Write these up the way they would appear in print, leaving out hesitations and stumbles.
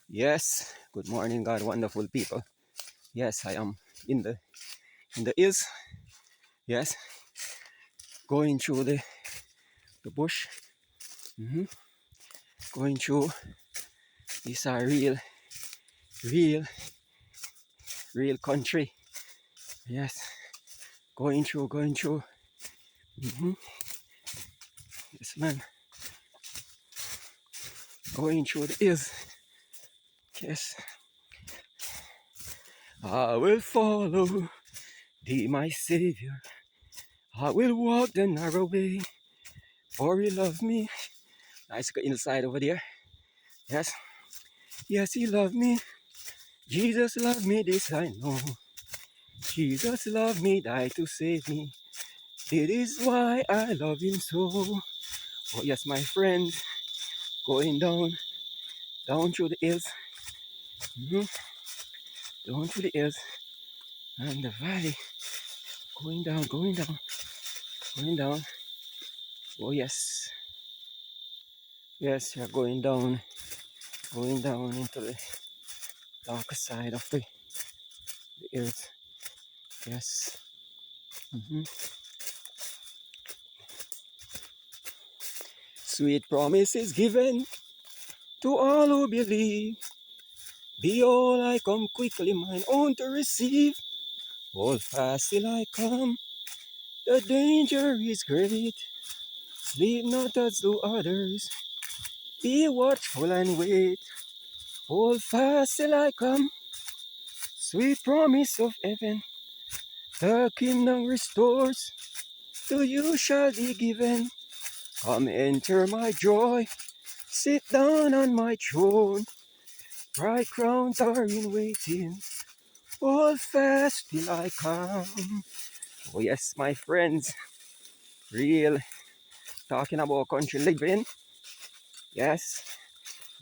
Yes, good morning, God, wonderful people. Yes, I am in the hills. Yes, going through the bush. hmm Going through this real, real country. Yes, going through. hmm Yes, man, going through the hills. Yes, I will follow thee, my Savior. I will walk the narrow way, for He loves me. Nice go inside over there. Yes, yes, He loved me. Jesus loved me, this I know. Jesus loved me, died to save me. This is why I love him so. Oh yes, my friend, going down through the hills, mhm, down through the hills and the valley, going down. Oh yes, yes, you're going down into the darker side of the earth. Yes. mhm. Sweet promises given to all who believe. Behold, I come quickly, mine own to receive. Hold fast till I come. The danger is great. Sleep not as do others. Be watchful and wait. Hold fast till I come. Sweet promise of heaven. The kingdom restores. To you shall be given. Come enter my joy. Sit down on my throne. Bright crowns are in waiting. Hold fast till I come. Oh yes, my friends. Real talking about country living. Yes,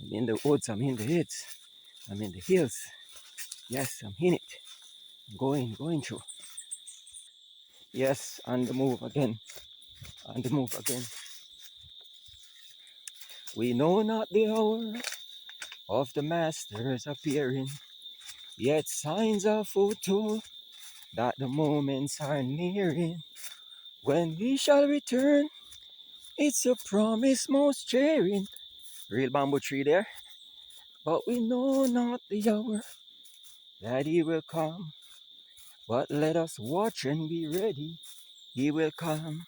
I'm in the woods, I'm in the hills, I'm in the hills. Yes, I'm in it. Going through. Yes, on the move again, on the move again. We know not the hour of the Master's appearing, yet signs are foretold that the moments are nearing. When he shall return, it's a promise most cheering. Real bamboo tree there. But we know not the hour that he will come. But let us watch and be ready. He will come.